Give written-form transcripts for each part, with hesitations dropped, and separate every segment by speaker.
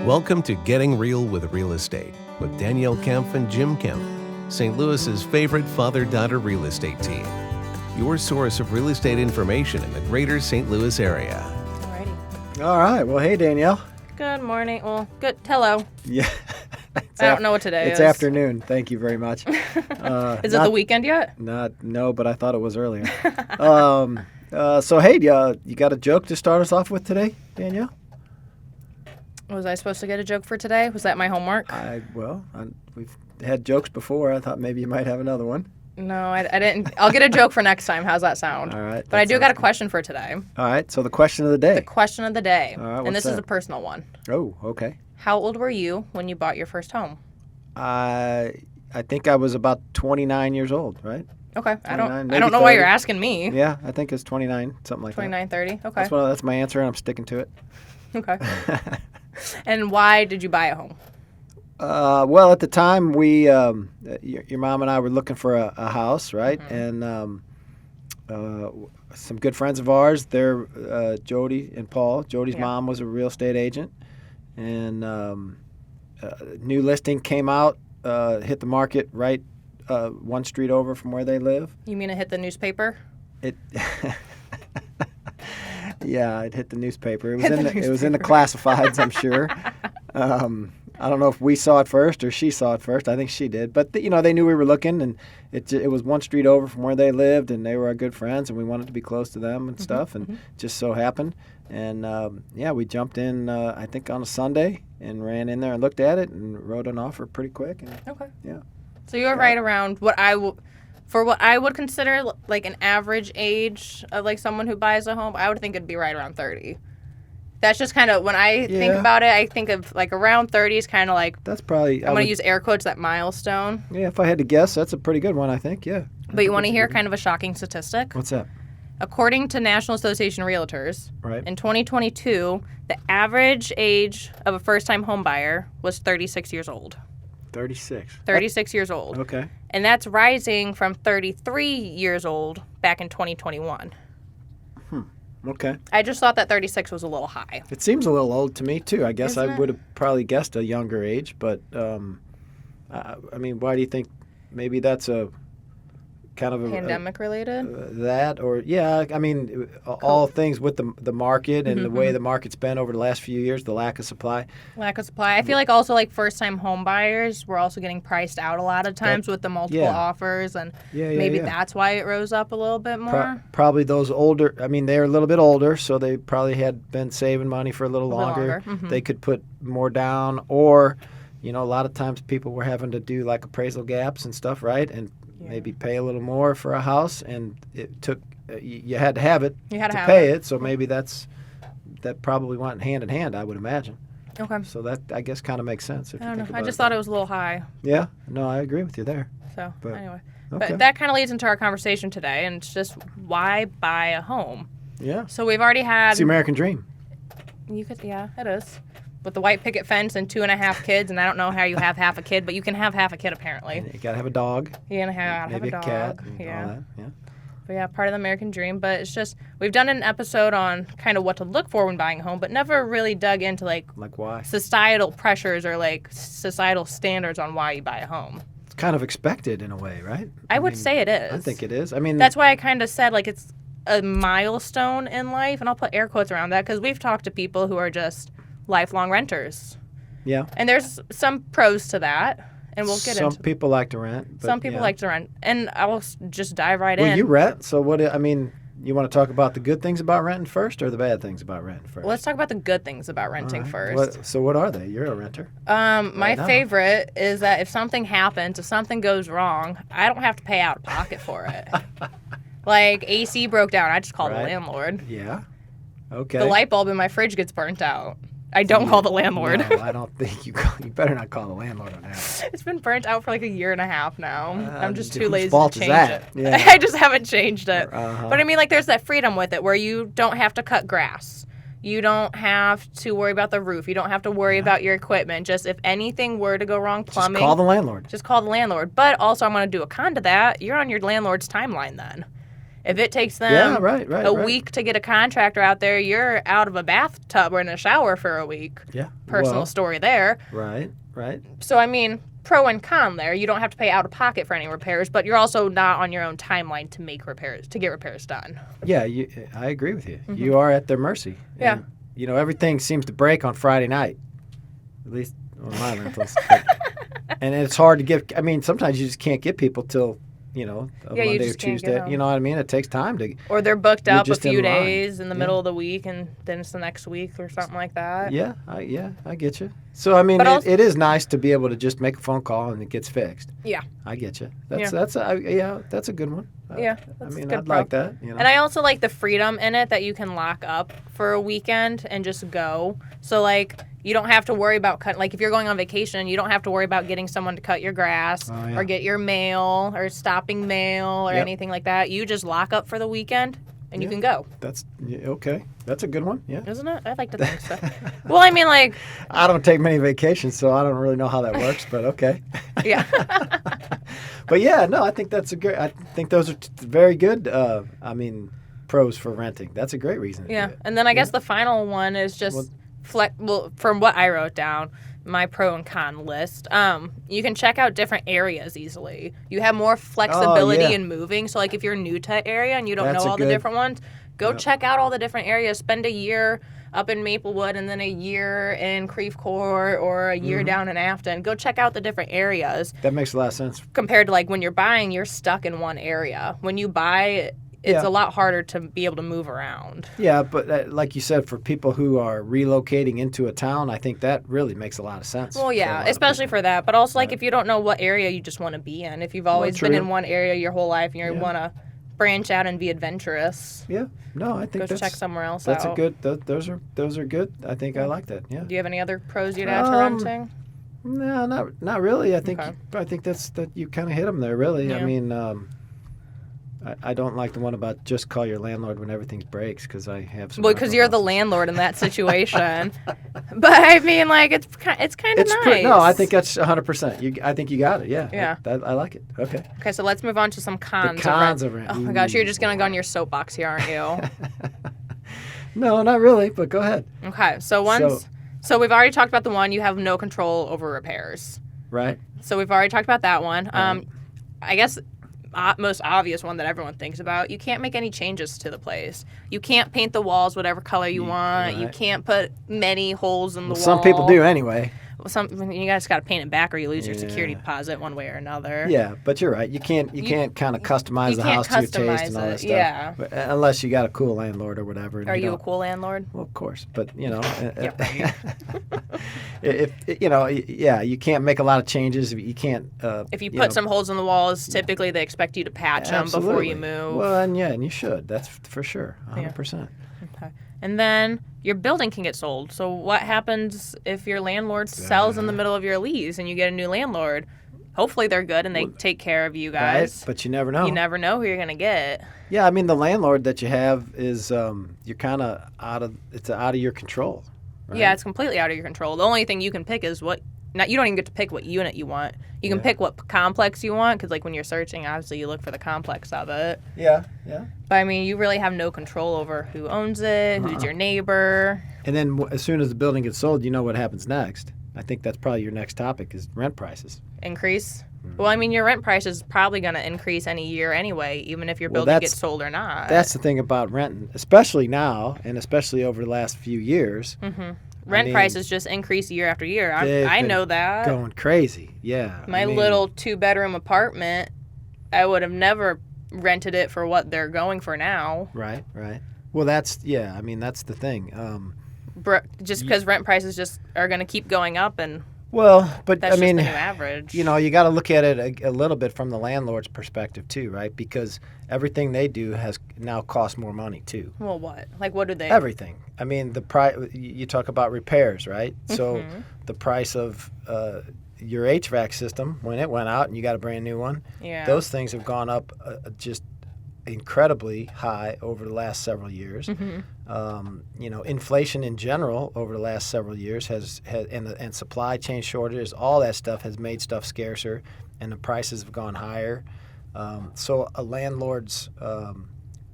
Speaker 1: Welcome to Getting Real with Real Estate with Danielle Kempf and Jim Kempf, St. Louis's favorite father-daughter real estate team. Your source of real estate information in the greater St. Louis area.
Speaker 2: Alrighty.
Speaker 3: All right. Well, hey, Danielle.
Speaker 2: Good morning. Well, good. Hello.
Speaker 3: Yeah.
Speaker 2: I don't know what today is.
Speaker 3: It's afternoon. Thank you very much.
Speaker 2: Is it the weekend yet?
Speaker 3: No, but I thought it was earlier. So, hey, you got a joke to start us off with today, Danielle?
Speaker 2: Was I supposed to get a joke for today? Was that my homework?
Speaker 3: We've had jokes before. I thought maybe you might have another one.
Speaker 2: No, I didn't. I'll get a joke for next time. How's that sound?
Speaker 3: All right.
Speaker 2: But I do got a question for today.
Speaker 3: All right. So the question of the day.
Speaker 2: The question of the day.
Speaker 3: All right,
Speaker 2: and this
Speaker 3: what's
Speaker 2: is a
Speaker 3: that?
Speaker 2: personal one.
Speaker 3: Oh, okay.
Speaker 2: How old were you when you bought your first home?
Speaker 3: I think I was about 29 years old, right?
Speaker 2: Okay. I
Speaker 3: 29,
Speaker 2: don't
Speaker 3: maybe
Speaker 2: know why
Speaker 3: 30.
Speaker 2: you're asking me.
Speaker 3: Yeah, I think it's 29, something like
Speaker 2: 29, 30. Okay.
Speaker 3: That's my answer, and I'm sticking to it.
Speaker 2: Okay. And why did you buy a home?
Speaker 3: Well, at the time, we, your mom and I were looking for a house, right?
Speaker 2: Mm-hmm.
Speaker 3: And some good friends of ours, they're Jody and Paul. Jody's
Speaker 2: Yeah.
Speaker 3: mom was a real estate agent, and new listing came out, hit the market right one street over from where they live.
Speaker 2: You mean it hit the newspaper?
Speaker 3: It. Yeah, it hit the newspaper. It was
Speaker 2: Hit
Speaker 3: in
Speaker 2: the
Speaker 3: it was in the classifieds, I'm sure. I don't know if we saw it first or she saw it first. I think she did. But they knew we were looking, and it was one street over from where they lived, and they were our good friends, and we wanted to be close to them and stuff, and just so happened. And we jumped in I think on a Sunday and ran in there and looked at it and wrote an offer pretty quick. And,
Speaker 2: Okay.
Speaker 3: yeah.
Speaker 2: So you're right around what I would consider like an average age of like someone who buys a home. I would think it'd be right around 30. That's just kind of when I think
Speaker 3: Yeah.
Speaker 2: about it. I think of like around 30 is kind of like
Speaker 3: That's probably
Speaker 2: I'm going to use air quotes that milestone.
Speaker 3: Yeah, if I had to guess, that's a pretty good one, I think. Yeah.
Speaker 2: But you want to hear kind of a shocking statistic?
Speaker 3: What's that?
Speaker 2: According to National Association of Realtors,
Speaker 3: Right.
Speaker 2: in 2022, the average age of a first-time home buyer was 36 years old.
Speaker 3: 36.
Speaker 2: 36 years old.
Speaker 3: Okay.
Speaker 2: And that's rising from 33 years old back in 2021.
Speaker 3: Okay.
Speaker 2: I just thought that 36 was a little high.
Speaker 3: It seems a little old to me, too. I guess
Speaker 2: Isn't
Speaker 3: I
Speaker 2: it?
Speaker 3: would have probably guessed a younger age, but, I mean, why do you think maybe that's a kind of a...
Speaker 2: Pandemic related?
Speaker 3: that or, yeah, I mean, all things with the market and the way the market's been over the last few years, the lack of supply.
Speaker 2: Lack of supply. I feel like also like first-time home buyers were also getting priced out a lot of times with the multiple
Speaker 3: yeah.
Speaker 2: offers, and
Speaker 3: Yeah,
Speaker 2: maybe
Speaker 3: yeah.
Speaker 2: that's why it rose up a little bit more.
Speaker 3: Probably those older, I mean, they're a little bit older, so they probably had been saving money for a little
Speaker 2: A little
Speaker 3: longer.
Speaker 2: longer, mhm.
Speaker 3: They could put more down, or, a lot of times people were having to do like appraisal gaps and stuff, right? And maybe pay a little more for a house, and it took, you had to have it
Speaker 2: You had to have
Speaker 3: pay
Speaker 2: it.
Speaker 3: it, so maybe that probably went hand in hand, I would imagine.
Speaker 2: Okay.
Speaker 3: So that, I guess, kind of makes sense. If
Speaker 2: I
Speaker 3: you
Speaker 2: don't know.
Speaker 3: think
Speaker 2: I
Speaker 3: about
Speaker 2: just
Speaker 3: that.
Speaker 2: thought it was a little high.
Speaker 3: Yeah, no, I agree with you there.
Speaker 2: So
Speaker 3: But-
Speaker 2: anyway.
Speaker 3: okay.
Speaker 2: But that kind of leads into our conversation today, and it's just why buy a home?
Speaker 3: Yeah.
Speaker 2: So we've already had...
Speaker 3: It's the American dream.
Speaker 2: Yeah, it is. With the white picket fence and 2.5 kids, and I don't know how you have half a kid, but you can have half a kid apparently.
Speaker 3: You got to have a dog,
Speaker 2: You can have
Speaker 3: maybe
Speaker 2: a dog.
Speaker 3: cat, and
Speaker 2: Yeah.
Speaker 3: all that. Yeah.
Speaker 2: But yeah, part of the American dream. But it's just, we've done an episode on kind of what to look for when buying a home, but never really dug into like
Speaker 3: Like why?
Speaker 2: societal pressures or like societal standards on why you buy a home.
Speaker 3: It's kind of expected in a way, right?
Speaker 2: I would say it is.
Speaker 3: I think it is. I mean,
Speaker 2: That's why I kind of said like it's a milestone in life, and I'll put air quotes around that because we've talked to people who are just lifelong renters.
Speaker 3: yeah.
Speaker 2: And there's some pros to that, and we'll get
Speaker 3: Some
Speaker 2: into
Speaker 3: people like to rent. But
Speaker 2: Some people
Speaker 3: yeah.
Speaker 2: like to rent, and I will just dive right
Speaker 3: Well,
Speaker 2: in.
Speaker 3: you rent, so what? I mean, you want to talk about the good things about renting first, or the bad things about renting first?
Speaker 2: Let's talk about the good things about renting
Speaker 3: All right.
Speaker 2: first.
Speaker 3: What are they? You're a renter.
Speaker 2: My
Speaker 3: now.
Speaker 2: favorite is that if something happens, if something goes wrong, I don't have to pay out of pocket for it. Like AC broke down, I just call the
Speaker 3: Right.
Speaker 2: landlord.
Speaker 3: Yeah. Okay.
Speaker 2: The light bulb in my fridge gets burnt out. I don't call the landlord.
Speaker 3: No, I don't think you. You better not call the landlord on that.
Speaker 2: It's been burnt out for like 1.5 years now. I'm just too
Speaker 3: whose
Speaker 2: lazy
Speaker 3: fault
Speaker 2: to
Speaker 3: is
Speaker 2: change
Speaker 3: that?
Speaker 2: it.
Speaker 3: Yeah.
Speaker 2: I just haven't changed it.
Speaker 3: Uh-huh.
Speaker 2: But I mean, like, there's that freedom with it where you don't have to cut grass. You don't have to worry about the roof. You don't have to worry about your equipment. Just if anything were to go wrong, plumbing,
Speaker 3: Just call the landlord.
Speaker 2: just call the landlord. But also, I'm going to do a con to that. You're on your landlord's timeline then. If it takes them
Speaker 3: Yeah, right.
Speaker 2: a week to get a contractor out there, you're out of a bathtub or in a shower for a week.
Speaker 3: Yeah.
Speaker 2: Personal
Speaker 3: Well,
Speaker 2: story there.
Speaker 3: right.
Speaker 2: So, I mean, pro and con there. You don't have to pay out of pocket for any repairs, but you're also not on your own timeline to make repairs, to get repairs done.
Speaker 3: Yeah, I agree with you. You are at their mercy.
Speaker 2: Yeah.
Speaker 3: And, everything seems to break on Friday night, at least on my rentals. And it's hard to get. I mean, sometimes you just can't get people till a Monday or
Speaker 2: just can't get
Speaker 3: Tuesday.
Speaker 2: them.
Speaker 3: You know what I mean? It takes time to.
Speaker 2: Or they're booked
Speaker 3: You're
Speaker 2: up a
Speaker 3: just in
Speaker 2: few
Speaker 3: line.
Speaker 2: days in the
Speaker 3: Yeah.
Speaker 2: middle of the week, and then it's the next week or something like that.
Speaker 3: Yeah, I get you. So I mean,
Speaker 2: But also-
Speaker 3: it is nice to be able to just make a phone call and it gets fixed.
Speaker 2: Yeah.
Speaker 3: I get you.
Speaker 2: Yeah.
Speaker 3: That's a good one.
Speaker 2: Yeah,
Speaker 3: I
Speaker 2: that's
Speaker 3: mean,
Speaker 2: good
Speaker 3: I'd
Speaker 2: pro.
Speaker 3: like that.
Speaker 2: And I also like the freedom in it that you can lock up for a weekend and just go. So, like, you don't have to worry about if you're going on vacation, you don't have to worry about getting someone to cut your grass
Speaker 3: Oh, yeah.
Speaker 2: or get your mail or stopping mail or
Speaker 3: Yep.
Speaker 2: anything like that. You just lock up for the weekend and you
Speaker 3: Yeah.
Speaker 2: can go.
Speaker 3: That's okay. That's a good one. Yeah.
Speaker 2: Isn't it? I like to think so. Well, I mean, like,
Speaker 3: I don't take many vacations, so I don't really know how that works, but okay.
Speaker 2: yeah.
Speaker 3: But yeah, no, I think that's I think those are very good. Pros for renting. That's a great reason. to
Speaker 2: Yeah,
Speaker 3: do it.
Speaker 2: and then I guess the final one is just from what I wrote down, my pro and con list. You can check out different areas easily. You have more flexibility
Speaker 3: yeah.
Speaker 2: in moving. So, like, if you're new to an area and you don't
Speaker 3: That's
Speaker 2: know
Speaker 3: a
Speaker 2: all
Speaker 3: good-
Speaker 2: the different ones, go
Speaker 3: Yep.
Speaker 2: check out all the different areas. Spend a year up in Maplewood and then a year in Creve Coeur or a year
Speaker 3: Mm-hmm.
Speaker 2: down in Afton. Go check out the different areas.
Speaker 3: That makes a lot of sense.
Speaker 2: Compared to, like, when you're buying, you're stuck in one area. When you buy, it's
Speaker 3: Yeah.
Speaker 2: a lot harder to be able to move around.
Speaker 3: Yeah, but like you said, for people who are relocating into a town, I think that really makes a lot of sense.
Speaker 2: Well,
Speaker 3: for a
Speaker 2: yeah,
Speaker 3: lot of
Speaker 2: especially
Speaker 3: people.
Speaker 2: for that. But also, like, if you don't know what area you just want to be in, if you've always been
Speaker 3: true.
Speaker 2: in one area your whole life and you
Speaker 3: Yeah.
Speaker 2: want to branch out and be adventurous,
Speaker 3: Yeah, no, I think
Speaker 2: go
Speaker 3: that's
Speaker 2: check somewhere else
Speaker 3: that's
Speaker 2: out.
Speaker 3: a good. Those are good. I think I like that. Yeah.
Speaker 2: Do you have any other pros you'd add to
Speaker 3: Um,
Speaker 2: renting?
Speaker 3: No, not really. I think
Speaker 2: Okay.
Speaker 3: that you kind of hit them there. Really, I
Speaker 2: Yeah.
Speaker 3: mean, I don't like the one about just call your landlord when everything breaks because I have some.
Speaker 2: Well, because
Speaker 3: rental
Speaker 2: you're the
Speaker 3: houses.
Speaker 2: landlord in that situation. But I mean, like, it's kind of nice.
Speaker 3: No, I think that's 100%. I think you got it. Yeah.
Speaker 2: Yeah.
Speaker 3: I like it. Okay.
Speaker 2: Okay, so let's move on to some cons.
Speaker 3: The cons
Speaker 2: of
Speaker 3: of
Speaker 2: rent.
Speaker 3: rent.
Speaker 2: Oh my gosh, you're just gonna go on your soapbox here, aren't you?
Speaker 3: No, not really. But go ahead.
Speaker 2: Okay, so so we've already talked about the one you have no control over repairs.
Speaker 3: Right.
Speaker 2: So we've already talked about that one.
Speaker 3: Right.
Speaker 2: I guess most obvious one that everyone thinks about, you can't make any changes to the place. You can't paint the walls whatever color you want. You
Speaker 3: right.
Speaker 2: can't put many holes in the wall.
Speaker 3: Some people do anyway.
Speaker 2: You guys got to paint it back or you lose your security
Speaker 3: Yeah.
Speaker 2: deposit one way or another.
Speaker 3: Yeah, but you're right. You can't kind of customize
Speaker 2: you
Speaker 3: the
Speaker 2: can't
Speaker 3: house to your taste
Speaker 2: customize
Speaker 3: and all that
Speaker 2: it,
Speaker 3: stuff.
Speaker 2: yeah.
Speaker 3: But, unless you got a cool landlord or whatever. And
Speaker 2: Are you a
Speaker 3: don't-
Speaker 2: cool landlord?
Speaker 3: Well, of course, but
Speaker 2: Yeah,
Speaker 3: if you can't make a lot of changes. You can't.
Speaker 2: If you put some holes in the walls, typically they expect you to patch them before you move.
Speaker 3: Well, and you should. That's for sure, 100%.
Speaker 2: Okay. And then your building can get sold. So what happens if your landlord sells in the middle of your lease and you get a new landlord? Hopefully they're good and they take care of you guys.
Speaker 3: Right? But you never know.
Speaker 2: You never know who you're going to get.
Speaker 3: Yeah, I mean the landlord that you have is you're kind of out of your control. Right?
Speaker 2: Yeah, it's completely out of your control. The only thing you can pick is you don't even get to pick what unit you want. You can pick what complex you want because, like, when you're searching, obviously you look for the complex of it.
Speaker 3: Yeah.
Speaker 2: But, I mean, you really have no control over who owns it, who's your neighbor.
Speaker 3: And then as soon as the building gets sold, you know what happens next. I think that's probably your next topic is rent prices.
Speaker 2: Increase. Well, I mean, your rent price is probably going to increase any year anyway, even if your building gets sold or not.
Speaker 3: That's the thing about renting, especially now and especially over the last few years.
Speaker 2: Rent prices just increase year after year.
Speaker 3: they've
Speaker 2: I
Speaker 3: been
Speaker 2: know that.
Speaker 3: Going crazy. Yeah.
Speaker 2: My little 2-bedroom apartment, I would have never rented it for what they're going for now.
Speaker 3: Right. Well, that's the thing.
Speaker 2: Just because rent prices just are going to keep going up, and
Speaker 3: But
Speaker 2: that's
Speaker 3: I mean,
Speaker 2: just the new average.
Speaker 3: you got to look at it a little bit from the landlord's perspective too, right? Because everything they do has now cost more money too.
Speaker 2: Well, what? Like, what do they?
Speaker 3: Everything. I mean, the price. You talk about repairs, right? So the price of your HVAC system when it went out and you got a brand new one,
Speaker 2: Yeah.
Speaker 3: those things have gone up just incredibly high over the last several years. Inflation in general over the last several years has and supply chain shortages, all that stuff has made stuff scarcer, and the prices have gone higher. So a landlord's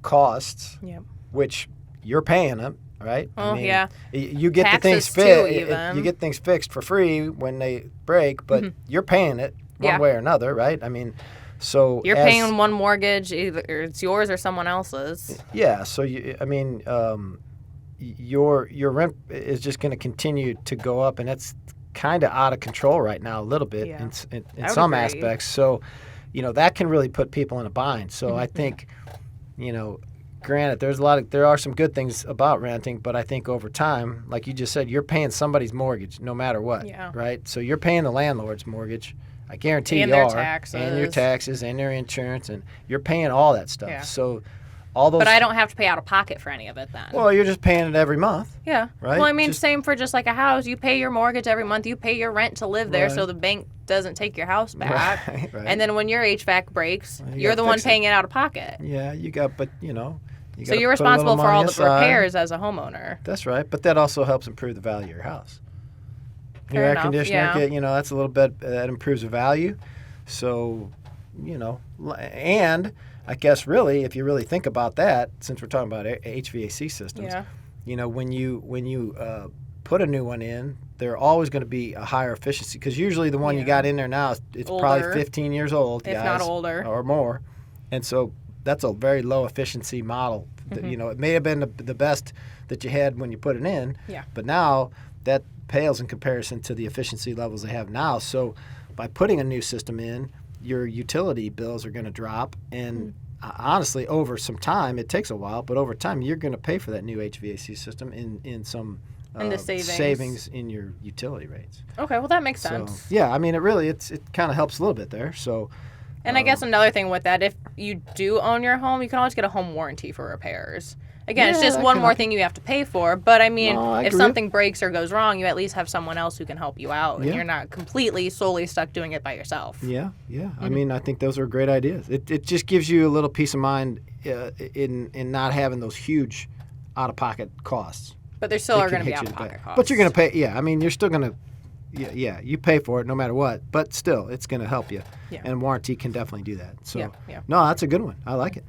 Speaker 3: costs,
Speaker 2: Yep.
Speaker 3: which you're paying them, right?
Speaker 2: Oh, yeah.
Speaker 3: You get the things
Speaker 2: Taxes, too, even.
Speaker 3: You get things fixed for free when they break, but you're paying it one
Speaker 2: Yeah.
Speaker 3: way or another, right? I mean, so
Speaker 2: You're paying one mortgage, either it's yours or someone else's.
Speaker 3: Yeah, so your rent is just going to continue to go up, and that's kind of out of control right now a little bit
Speaker 2: Yeah.
Speaker 3: in
Speaker 2: I would
Speaker 3: some
Speaker 2: agree.
Speaker 3: aspects. So, that can really put people in a bind. So I think, granted, there are some good things about renting, but I think over time, like you just said, you're paying somebody's mortgage no matter what,
Speaker 2: Yeah.
Speaker 3: right? So you're paying the landlord's mortgage. I guarantee
Speaker 2: And
Speaker 3: you
Speaker 2: their
Speaker 3: are,
Speaker 2: taxes.
Speaker 3: and your taxes, and their insurance, and you're paying all that stuff.
Speaker 2: Yeah.
Speaker 3: So all those.
Speaker 2: But I don't have to pay out of pocket for any of it then.
Speaker 3: Well, you're just paying it every month.
Speaker 2: Yeah.
Speaker 3: Right?
Speaker 2: Well, I mean,
Speaker 3: Just-
Speaker 2: same for just like a house. You pay your mortgage every month. You pay your rent to live there, so
Speaker 3: Right.
Speaker 2: the bank doesn't take your house back.
Speaker 3: Right.
Speaker 2: And then when your HVAC breaks,
Speaker 3: Well, you
Speaker 2: you're
Speaker 3: gotta
Speaker 2: the one
Speaker 3: fix it.
Speaker 2: paying it out of pocket.
Speaker 3: Yeah, you got, but you
Speaker 2: So
Speaker 3: gotta
Speaker 2: you're
Speaker 3: put a little
Speaker 2: responsible for all
Speaker 3: money
Speaker 2: the
Speaker 3: aside.
Speaker 2: repairs as a homeowner.
Speaker 3: That's right, but that also helps improve the value of your house. Your
Speaker 2: Fair
Speaker 3: air
Speaker 2: enough,
Speaker 3: conditioner,
Speaker 2: yeah.
Speaker 3: that's a little bit that improves the value. So, and I guess really, if you really think about that, since we're talking about HVAC systems,
Speaker 2: Yeah.
Speaker 3: when you put a new one in, they're always going to be a higher efficiency because usually the one you
Speaker 2: Yeah.
Speaker 3: got in there now, it's
Speaker 2: Older.
Speaker 3: probably 15 years old,
Speaker 2: If
Speaker 3: guys,
Speaker 2: not older.
Speaker 3: or more, and so that's a very low efficiency model.
Speaker 2: Mm-hmm.
Speaker 3: It may have been the best that you had when you put it in,
Speaker 2: Yeah.
Speaker 3: but now that pales in comparison to the efficiency levels they have now. So by putting a new system in, your utility bills are going to drop, and honestly, over some time, it takes a while, but over time, you're going to pay for that new HVAC system in some
Speaker 2: In the savings.
Speaker 3: in your utility rates.
Speaker 2: Okay, well, that makes
Speaker 3: So
Speaker 2: sense.
Speaker 3: yeah, I mean, it kind of helps a little bit there. So
Speaker 2: And I guess another thing with that, if you do own your home, you can always get a home warranty for repairs. Again, it's
Speaker 3: Yeah,
Speaker 2: just
Speaker 3: that
Speaker 2: one
Speaker 3: can
Speaker 2: more
Speaker 3: happen.
Speaker 2: thing you have to pay for. But I mean,
Speaker 3: No, I
Speaker 2: if
Speaker 3: agree.
Speaker 2: something breaks or goes wrong, you at least have someone else who can help you out, and
Speaker 3: Yeah.
Speaker 2: you're not completely solely stuck doing it by yourself.
Speaker 3: yeah. I mean, I think those are great ideas. It just gives you a little peace of mind in not having those huge out of pocket costs.
Speaker 2: But there still
Speaker 3: It
Speaker 2: are
Speaker 3: can
Speaker 2: going to be
Speaker 3: hit
Speaker 2: out
Speaker 3: you
Speaker 2: of
Speaker 3: in the
Speaker 2: pocket
Speaker 3: back.
Speaker 2: costs.
Speaker 3: But you're going to pay. Yeah, I mean, you're still going to. Yeah, you pay for it no matter what. But still, it's going to help you.
Speaker 2: Yeah.
Speaker 3: And warranty can definitely do that. So
Speaker 2: Yeah.
Speaker 3: no, that's a good one. I like it.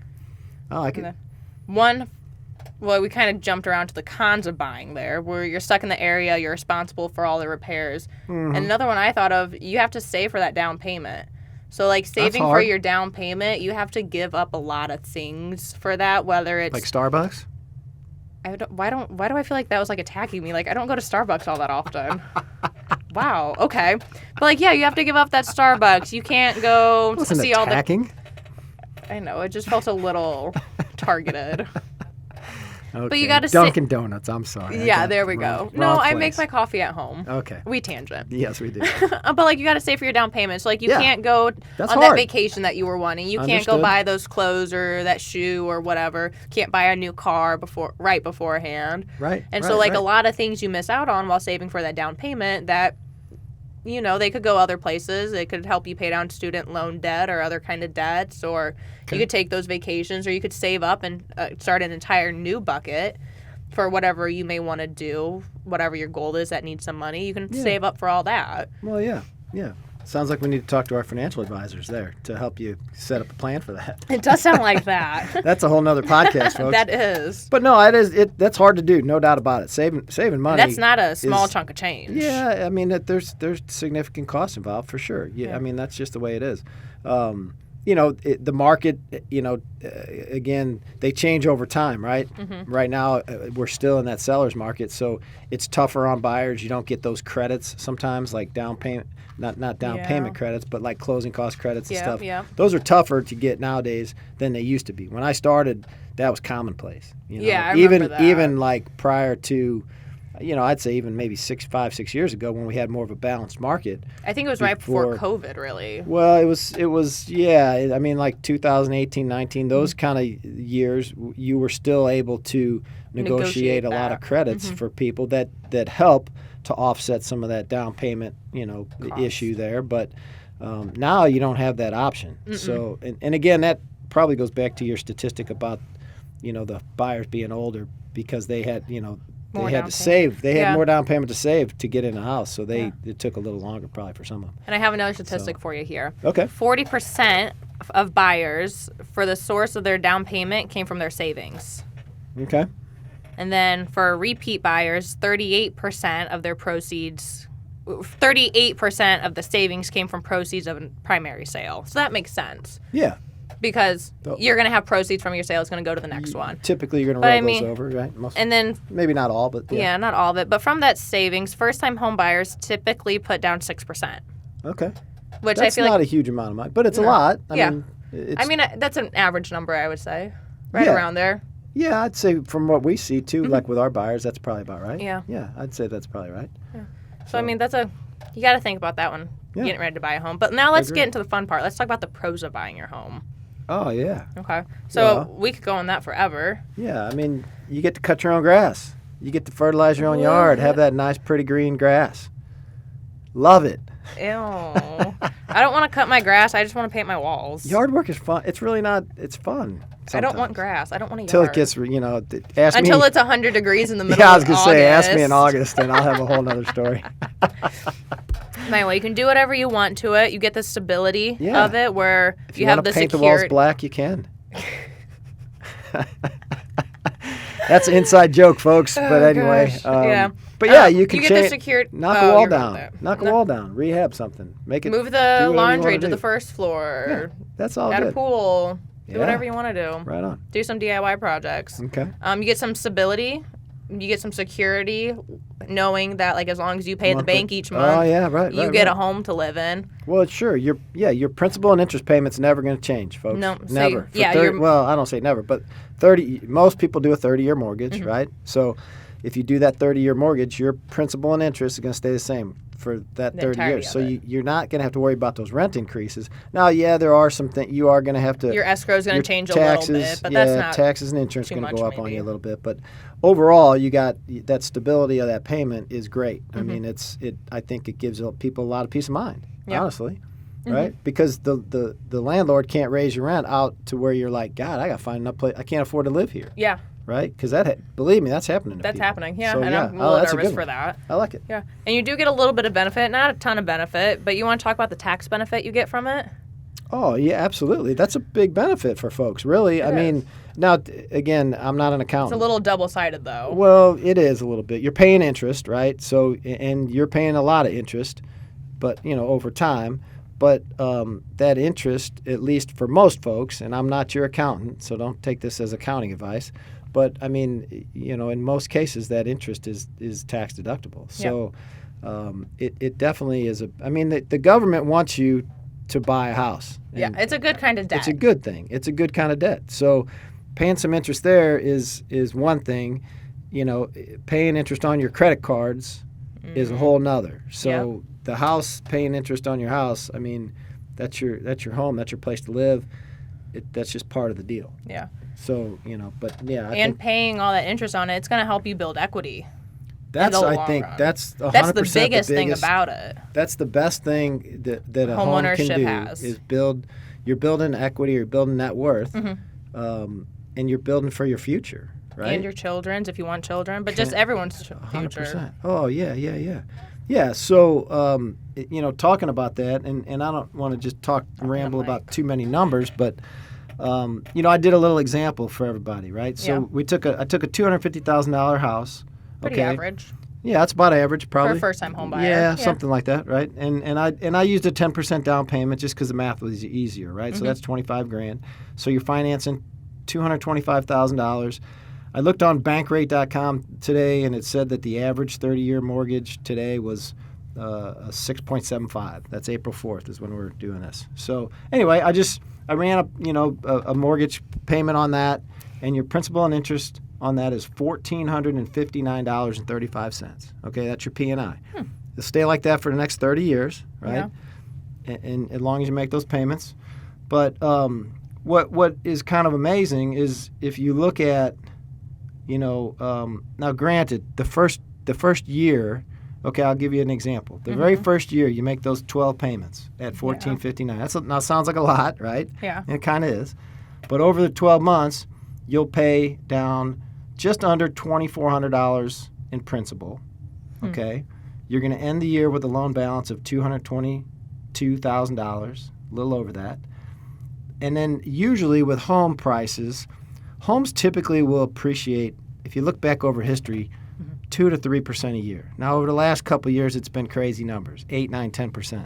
Speaker 2: Well, we kind of jumped around to the cons of buying there, where you're stuck in the area, you're responsible for all the repairs.
Speaker 3: Mm-hmm.
Speaker 2: And another one I thought of, you have to save for that down payment. So, like, saving for
Speaker 3: hard.
Speaker 2: your down payment, you have to give up a lot of things for that, whether it's...
Speaker 3: Like Starbucks.
Speaker 2: Why do I feel like that was, like, attacking me? Like, I don't go to Starbucks all that often. Wow, okay. But, like, yeah, you have to give up that Starbucks. You can't go to
Speaker 3: Wasn't
Speaker 2: see all the...
Speaker 3: attacking.
Speaker 2: I know, it just felt a little targeted.
Speaker 3: Okay.
Speaker 2: you gotta sit-
Speaker 3: Dunkin' Donuts. I'm sorry. I
Speaker 2: Yeah,
Speaker 3: got
Speaker 2: there we
Speaker 3: wrong-
Speaker 2: go. No,
Speaker 3: wrong
Speaker 2: I make
Speaker 3: place.
Speaker 2: my coffee at home.
Speaker 3: Okay.
Speaker 2: We tangent.
Speaker 3: Yes, we do.
Speaker 2: But like you got to save for your down payment. So like you
Speaker 3: Yeah.
Speaker 2: can't go
Speaker 3: That's
Speaker 2: on that
Speaker 3: hard.
Speaker 2: vacation that you were wanting. You can't go
Speaker 3: Understood.
Speaker 2: buy those clothes or that shoe or whatever. Can't buy a new car right beforehand.
Speaker 3: Right.
Speaker 2: And
Speaker 3: right,
Speaker 2: so like
Speaker 3: right.
Speaker 2: a lot of things you miss out on while saving for that down payment that they could go other places. It could help you pay down student loan debt or other kind of debts, or you could take those vacations, or you could save up and start an entire new bucket for whatever you may want to do, whatever your goal is that needs some money. You can save up for all that.
Speaker 3: Well, yeah. Sounds like we need to talk to our financial advisors there to help you set up a plan for that.
Speaker 2: It does sound like that.
Speaker 3: That's a whole nother podcast, folks.
Speaker 2: That is.
Speaker 3: But no, that's hard to do, no doubt about it. Saving money.
Speaker 2: That's not a small
Speaker 3: is-
Speaker 2: chunk of change.
Speaker 3: Yeah, I mean, there's significant costs involved for sure. Yeah, I mean, that's just the way it is. The market, again, they change over time, right?
Speaker 2: Mm-hmm.
Speaker 3: Right now, we're still in that seller's market, so it's tougher on buyers. You don't get those credits sometimes, like down payment, not down
Speaker 2: Yeah.
Speaker 3: payment credits, but like closing cost credits and
Speaker 2: Yeah,
Speaker 3: stuff.
Speaker 2: yeah.
Speaker 3: Those are tougher to get nowadays than they used to be. When I started, that was commonplace.
Speaker 2: Yeah, I remember that.
Speaker 3: Even like prior to, I'd say even maybe 5, 6 years ago when we had more of a balanced market.
Speaker 2: I think it was right before
Speaker 3: Before-
Speaker 2: COVID, really.
Speaker 3: Well, it was yeah. I mean, like 2018, 19, those kind of years, you were still able to negotiate a lot of
Speaker 2: that.
Speaker 3: credits for people that help to offset some of that down payment,
Speaker 2: Cost.
Speaker 3: issue there. But now you don't have that option. So, and again, that probably goes back to your statistic about, the buyers being older because they had,
Speaker 2: More
Speaker 3: they had
Speaker 2: down
Speaker 3: to
Speaker 2: payment.
Speaker 3: save. They
Speaker 2: Yeah.
Speaker 3: had more down payment to save to get in a house. So it took a little longer probably for some of them.
Speaker 2: And I have another statistic for you here.
Speaker 3: Okay.
Speaker 2: 40% of buyers for the source of their down payment came from their savings.
Speaker 3: Okay.
Speaker 2: And then for repeat buyers, 38% of their proceeds, 38% of the savings came from proceeds of a primary sale. So that makes sense
Speaker 3: Yeah.
Speaker 2: because you're going to have proceeds from your sale. It's going to go to the next one.
Speaker 3: Typically, you're going to roll those over, right?
Speaker 2: And then,
Speaker 3: maybe not all, but
Speaker 2: yeah, not all of it. But from that savings, first-time home buyers typically put down 6%.
Speaker 3: Okay.
Speaker 2: Which
Speaker 3: That's
Speaker 2: I feel
Speaker 3: not
Speaker 2: like
Speaker 3: a huge amount of money, but it's a lot.
Speaker 2: Yeah.
Speaker 3: I
Speaker 2: I mean, that's an average number, I would say, right
Speaker 3: Yeah.
Speaker 2: around there.
Speaker 3: Yeah, I'd say from what we see too, like with our buyers, that's probably about right.
Speaker 2: Yeah.
Speaker 3: Yeah, I'd say that's probably right.
Speaker 2: So I mean, you got to think about that one.
Speaker 3: Yeah.
Speaker 2: Getting ready to buy a home. But now let's
Speaker 3: Agree.
Speaker 2: get into the fun part. Let's talk about the pros of buying your home.
Speaker 3: Oh yeah.
Speaker 2: Okay. So
Speaker 3: Yeah.
Speaker 2: we could go on that forever.
Speaker 3: Yeah, I mean, you get to cut your own grass. You get to fertilize your own yard, have that nice, pretty green grass. Love it.
Speaker 2: Ew. I don't want to cut my grass. I just want to paint my walls.
Speaker 3: Yard work is fun. It's really not. It's fun.
Speaker 2: I don't want
Speaker 3: sometimes.
Speaker 2: grass. I don't want a
Speaker 3: Until
Speaker 2: yard.
Speaker 3: it gets, ask me.
Speaker 2: Until it's 100 degrees in the middle
Speaker 3: Yeah, I was
Speaker 2: of
Speaker 3: gonna say, ask me in August, and I'll have a whole nother story.
Speaker 2: Anyway, you can do whatever you want to it. You get the stability
Speaker 3: Yeah.
Speaker 2: of it where
Speaker 3: If
Speaker 2: you
Speaker 3: you
Speaker 2: have
Speaker 3: want
Speaker 2: the
Speaker 3: to paint the walls
Speaker 2: security.
Speaker 3: black, you can. That's an inside joke, folks. But anyway,
Speaker 2: gosh. Yeah.
Speaker 3: But yeah, you can
Speaker 2: you get the
Speaker 3: change.
Speaker 2: secured.
Speaker 3: Knock
Speaker 2: oh,
Speaker 3: a wall
Speaker 2: you're right
Speaker 3: down.
Speaker 2: there.
Speaker 3: Knock a
Speaker 2: No.
Speaker 3: wall down. Rehab something. Make it.
Speaker 2: Move
Speaker 3: do
Speaker 2: the
Speaker 3: whatever you
Speaker 2: laundry
Speaker 3: wanna
Speaker 2: to the
Speaker 3: do.
Speaker 2: first floor.
Speaker 3: Yeah, that's all
Speaker 2: Add a
Speaker 3: good.
Speaker 2: pool. Do
Speaker 3: Yeah.
Speaker 2: whatever you want to do.
Speaker 3: Right on.
Speaker 2: Do some DIY projects.
Speaker 3: Okay.
Speaker 2: You get some stability. You get some security, knowing that like as long as you pay the
Speaker 3: Monthly.
Speaker 2: bank each month,
Speaker 3: Oh yeah, right.
Speaker 2: you
Speaker 3: right,
Speaker 2: get
Speaker 3: right.
Speaker 2: a home to live in.
Speaker 3: Well, sure. Your principal and interest payment's never going to change, folks.
Speaker 2: No, so
Speaker 3: never.
Speaker 2: you- yeah,
Speaker 3: 30,
Speaker 2: you're-
Speaker 3: well, I don't say never, but 30. Most people do a 30-year mortgage,
Speaker 2: Mm-hmm.
Speaker 3: right? So, if you do that 30-year mortgage, your principal and interest is going to stay the same for that
Speaker 2: The
Speaker 3: 30
Speaker 2: entirety
Speaker 3: years.
Speaker 2: of
Speaker 3: So
Speaker 2: it.
Speaker 3: you're not going to have to worry about those rent increases. Now, yeah, there are some things you are going to have to.
Speaker 2: Your escrow is going
Speaker 3: your
Speaker 2: to change
Speaker 3: taxes,
Speaker 2: a little bit, but
Speaker 3: yeah,
Speaker 2: that's not.
Speaker 3: taxes and insurance
Speaker 2: too
Speaker 3: going to
Speaker 2: much,
Speaker 3: go up on
Speaker 2: maybe.
Speaker 3: you a little bit, but overall, you got that stability of that payment is great.
Speaker 2: Mm-hmm.
Speaker 3: I mean, I think it gives people a lot of peace of mind.
Speaker 2: Yeah.
Speaker 3: Honestly, right? Because the landlord can't raise your rent out to where you're like, God, I got to find another place. I can't afford to live here,
Speaker 2: Yeah,
Speaker 3: right? Because believe me, that's happening. To
Speaker 2: that's
Speaker 3: people.
Speaker 2: happening. Yeah,
Speaker 3: So,
Speaker 2: and I'm a
Speaker 3: oh,
Speaker 2: little
Speaker 3: that's a
Speaker 2: nervous
Speaker 3: good
Speaker 2: for
Speaker 3: one.
Speaker 2: that.
Speaker 3: I like it.
Speaker 2: Yeah, and you do get a little bit of benefit, not a ton of benefit, but you want to talk about the tax benefit you get from it?
Speaker 3: Oh, yeah, absolutely. That's a big benefit for folks, really. I
Speaker 2: It
Speaker 3: mean,
Speaker 2: is.
Speaker 3: now, again, I'm not an
Speaker 2: It's
Speaker 3: accountant.
Speaker 2: a little double-sided though.
Speaker 3: Well, it is a little bit. You're paying interest, right? So, and you're paying a lot of interest, but over time. But that interest, at least for most folks, and I'm not your accountant, so don't take this as accounting advice. But I mean, in most cases, that interest is tax deductible. So, it definitely is I mean, the government wants you to buy a house.
Speaker 2: Yeah,
Speaker 3: And
Speaker 2: it's a good kind of debt.
Speaker 3: it's a good thing. It's a good kind of debt. So paying some interest there is one thing. Paying interest on your credit cards is a whole nother. So the house, paying interest on your house, I mean, that's your home, that's your place to live. That's just part of the deal.
Speaker 2: Yeah.
Speaker 3: So, but yeah, I
Speaker 2: And
Speaker 3: think
Speaker 2: paying all that interest on it, it's going to help you build equity.
Speaker 3: that's
Speaker 2: the
Speaker 3: I
Speaker 2: long
Speaker 3: think
Speaker 2: run.
Speaker 3: that's 100%
Speaker 2: That's the biggest thing about it.
Speaker 3: That's the best thing that a home can
Speaker 2: Homeownership
Speaker 3: do
Speaker 2: has.
Speaker 3: is you're building equity, you're building net worth,
Speaker 2: Mm-hmm.
Speaker 3: and you're building for your future, right?
Speaker 2: And your children's if you want children, but just everyone's future.
Speaker 3: 100%. Oh yeah. Yeah. So talking about that, and I don't want to just ramble about too many numbers, but I did a little example for everybody, right? So
Speaker 2: Yeah.
Speaker 3: I took a $250,000 house.
Speaker 2: Pretty
Speaker 3: okay.
Speaker 2: average.
Speaker 3: Yeah, that's about average, probably.
Speaker 2: For a first-time home buyer.
Speaker 3: Yeah,
Speaker 2: Yeah.
Speaker 3: something like that, right? And I used a 10% down payment just because the math was easier, right?
Speaker 2: Mm-hmm.
Speaker 3: So that's $25,000. So you're financing $225,000. I looked on Bankrate.com today, and it said that the average 30-year mortgage today was a 6.75. That's April 4th is when we're doing this. So anyway, I ran a mortgage payment on that, and your principal and interest on that is $1,459.35. Okay, that's your P&I. It'll stay like that for the next 30 years, right?
Speaker 2: Yeah.
Speaker 3: And as long as you make those payments. But what is kind of amazing is if you look at, now granted, the first year, okay, I'll give you an example. The very first year, you make those 12 payments at $1,459. Now sounds like a lot, right?
Speaker 2: Yeah.
Speaker 3: And it kind of is. But over the 12 months, you'll pay down just under $2,400 in principal. Okay, you're going to end the year with a loan balance of $222,000, a little over that. And then usually with home prices, homes typically will appreciate, if you look back over history, 2 to 3% a year. Now, over the last couple of years, it's been crazy numbers, 8, 9, 10%.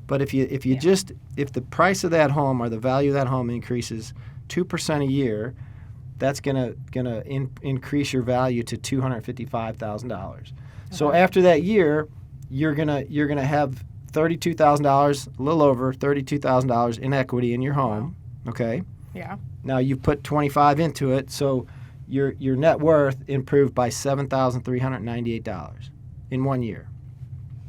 Speaker 3: But if the price of that home or the value of that home increases 2% a year, that's gonna increase your value to $255,000. So after that year, you're gonna have $32,000, a little over $32,000 in equity in your home. Okay.
Speaker 2: Yeah.
Speaker 3: Now you've put 25 into it, so your net worth improved by $7,398 in 1 year.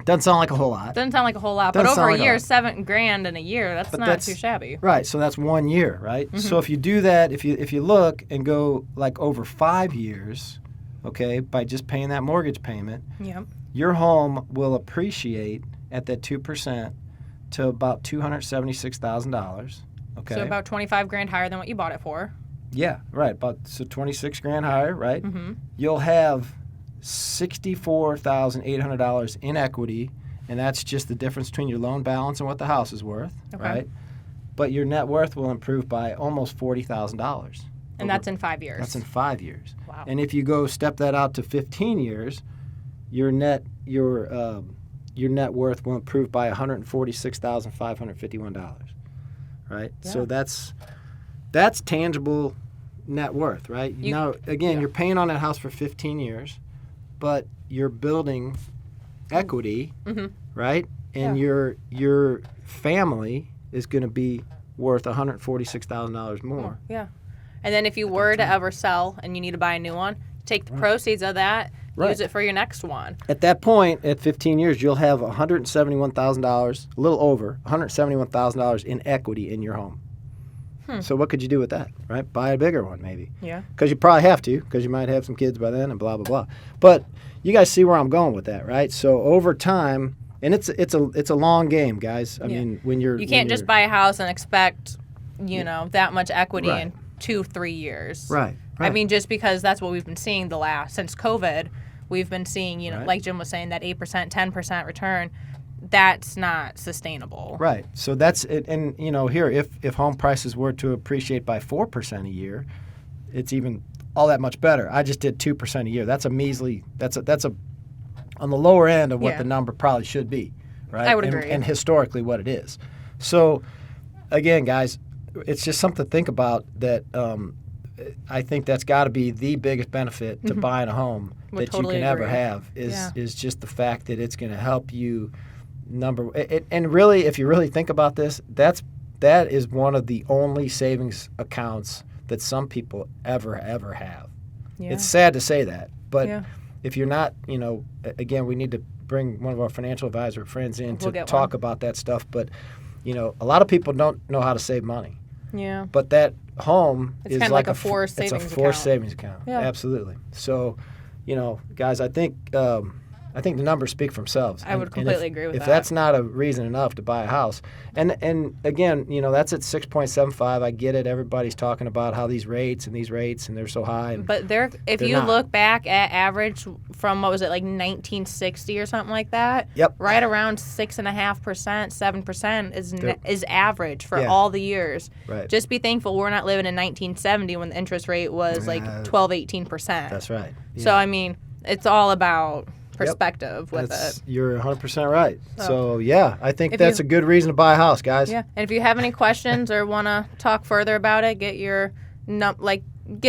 Speaker 3: Doesn't sound like a whole lot.
Speaker 2: Doesn't sound like a whole lot,
Speaker 3: Doesn't
Speaker 2: but over
Speaker 3: sound
Speaker 2: a
Speaker 3: like a
Speaker 2: year,
Speaker 3: lot.
Speaker 2: $7,000 in a year, that's too shabby.
Speaker 3: Right, so that's 1 year, right?
Speaker 2: Mm-hmm.
Speaker 3: So if you do that, if you look and go like over 5 years, okay, by just paying that mortgage payment,
Speaker 2: Yep.
Speaker 3: your home will appreciate at that 2% to about $276,000. Okay.
Speaker 2: So about $25,000 higher than what you bought it for.
Speaker 3: Yeah, right. So 26 grand higher, right?
Speaker 2: Mm-hmm.
Speaker 3: You'll have $64,800 in equity, and that's just the difference between your loan balance and what the house is worth,
Speaker 2: Okay.
Speaker 3: right? But your net worth will improve by almost $40,000.
Speaker 2: And that's in 5 years.
Speaker 3: That's in 5 years.
Speaker 2: Wow.
Speaker 3: And if you go step that out to 15 years, your net worth will improve by $146,551. Right?
Speaker 2: Yeah.
Speaker 3: So that's tangible net worth, right? Now, again,
Speaker 2: yeah.
Speaker 3: you're paying on that house for 15 years, but you're building equity, right? And your family is going to be worth $146,000 more.
Speaker 2: Yeah. And then if you were to ever sell and you need to buy a new one, take the proceeds of that,
Speaker 3: Right.
Speaker 2: use it for your next one.
Speaker 3: At that point, at 15 years, you'll have $171,000, a little over $171,000 in equity in your home. So what could you do with that, right? Buy a bigger one, maybe.
Speaker 2: Yeah.
Speaker 3: Because you probably have to, because you might have some kids by then and blah, blah, blah. But you guys see where I'm going with that, right? So over time, and it's a long game, guys. I mean, when you're...
Speaker 2: You can't just buy a house and expect, that much equity in 2-3 years.
Speaker 3: Right.
Speaker 2: I mean, just because that's what we've been seeing since COVID, we've been seeing,
Speaker 3: Right.
Speaker 2: like Jim was saying, that 8%, 10% return. That's not sustainable.
Speaker 3: Right. So that's it. And, here, if home prices were to appreciate by 4% a year, it's even all that much better. I just did 2% a year. That's a measly, that's on the lower end of what the number probably should be, right?
Speaker 2: I would agree.
Speaker 3: And historically what it is. So, again, guys, it's just something to think about that I think that's got to be the biggest benefit to buying a home
Speaker 2: Would
Speaker 3: that
Speaker 2: totally
Speaker 3: you can ever
Speaker 2: agree.
Speaker 3: have is just the fact that it's going to help you and really, if you really think about this, that is one of the only savings accounts that some people ever have.
Speaker 2: Yeah.
Speaker 3: It's sad to say that, but
Speaker 2: Yeah.
Speaker 3: if you're not, again, we need to bring one of our financial advisor friends in
Speaker 2: We'll
Speaker 3: to
Speaker 2: get
Speaker 3: talk
Speaker 2: one.
Speaker 3: about that stuff. But, a lot of people don't know how to save money.
Speaker 2: Yeah.
Speaker 3: But that home
Speaker 2: It's
Speaker 3: is
Speaker 2: kinda like a forced
Speaker 3: it's
Speaker 2: savings
Speaker 3: a forced
Speaker 2: account.
Speaker 3: savings account.
Speaker 2: Yeah.
Speaker 3: Absolutely. So, guys, I think the numbers speak for themselves.
Speaker 2: I would completely agree with
Speaker 3: if
Speaker 2: that.
Speaker 3: that's not a reason enough to buy a house, and again, that's at 6.75. I get it. Everybody's talking about how these rates and they're so high. And
Speaker 2: But if
Speaker 3: They're
Speaker 2: you
Speaker 3: not.
Speaker 2: look back at average from, what was it, like 1960 or something like that?
Speaker 3: Yep.
Speaker 2: Right around 6.5%, 7% is average for
Speaker 3: Yeah.
Speaker 2: all the years.
Speaker 3: Right.
Speaker 2: Just be thankful we're not living in 1970 when the interest rate was like 12, 18%.
Speaker 3: that's right.
Speaker 2: So, I mean, it's all about perspective with it.
Speaker 3: You're 100% right. So yeah, I think
Speaker 2: If
Speaker 3: that's
Speaker 2: you-
Speaker 3: a good reason to buy a house, guys.
Speaker 2: Yeah. And if you have any questions or want to talk further about it, get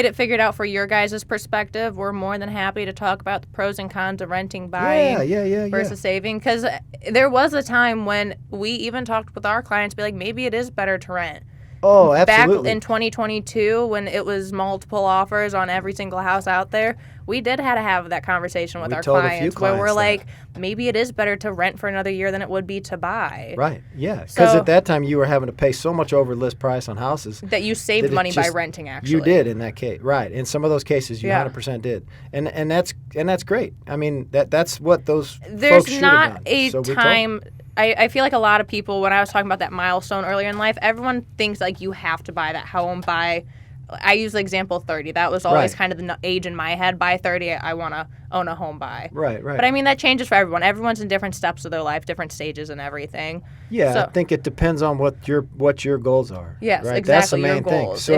Speaker 2: it figured out for your guys' perspective. We're more than happy to talk about the pros and cons of renting, buying
Speaker 3: Yeah.
Speaker 2: versus saving. Because there was a time when we even talked with our clients, be like, maybe it is better to rent.
Speaker 3: Oh,
Speaker 2: Back
Speaker 3: absolutely.
Speaker 2: in 2022, when it was multiple offers on every single house out there, we did have that conversation with
Speaker 3: We
Speaker 2: our
Speaker 3: told a few
Speaker 2: clients where we're
Speaker 3: clients
Speaker 2: like, maybe it is better to rent for another year than it would be to buy.
Speaker 3: Right. Yeah. Because
Speaker 2: So-
Speaker 3: at that time you were having to pay so much over list price on houses.
Speaker 2: That you saved
Speaker 3: that it
Speaker 2: money by
Speaker 3: just-
Speaker 2: renting, actually.
Speaker 3: You did in that case, right? In some of those cases, you
Speaker 2: Yeah.
Speaker 3: 100% did, and that's great. I mean, that's what those folks
Speaker 2: There's
Speaker 3: should have
Speaker 2: not
Speaker 3: done.
Speaker 2: a
Speaker 3: So we told-
Speaker 2: time. I feel like a lot of people, when I was talking about that milestone earlier in life, everyone thinks like you have to buy that home by I use the example 30. That was always
Speaker 3: Right.
Speaker 2: kind of the age in my head. By 30, I want to own a home by.
Speaker 3: Right.
Speaker 2: But I mean, that changes for everyone. Everyone's in different steps of their life, different stages and everything.
Speaker 3: Yeah,
Speaker 2: So-
Speaker 3: I think it depends on what your goals are.
Speaker 2: Yes,
Speaker 3: right? That's the
Speaker 2: exactly, your
Speaker 3: main thing.
Speaker 2: goals.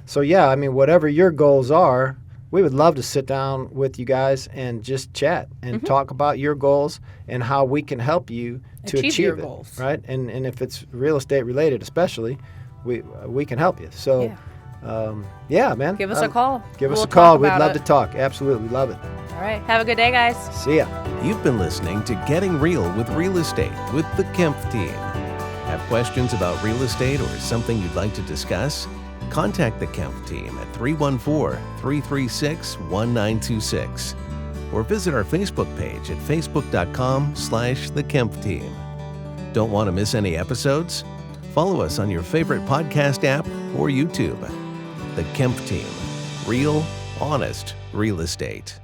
Speaker 3: So yeah, I mean, whatever your goals are, we would love to sit down with you guys and just chat and
Speaker 2: Mm-hmm.
Speaker 3: talk about your goals and how we can help you to
Speaker 2: Achieve
Speaker 3: achieve
Speaker 2: your
Speaker 3: it.
Speaker 2: goals.
Speaker 3: Right, and if it's real estate related, especially, we can help you. So, yeah, man,
Speaker 2: Give us a call.
Speaker 3: Give us
Speaker 2: We'll
Speaker 3: a call.
Speaker 2: talk
Speaker 3: We'd
Speaker 2: about
Speaker 3: love
Speaker 2: it.
Speaker 3: to talk. Absolutely, love it.
Speaker 2: All right. Have a good day, guys.
Speaker 3: See ya.
Speaker 1: You've been listening to Getting Real with Real Estate with the Kempf team. Have questions about real estate or something you'd like to discuss? Contact the Kempf team at 314-336-1926 or visit our Facebook page at facebook.com/the Kempf team. Don't want to miss any episodes? Follow us on your favorite podcast app or YouTube. The Kempf team. Real, honest real estate.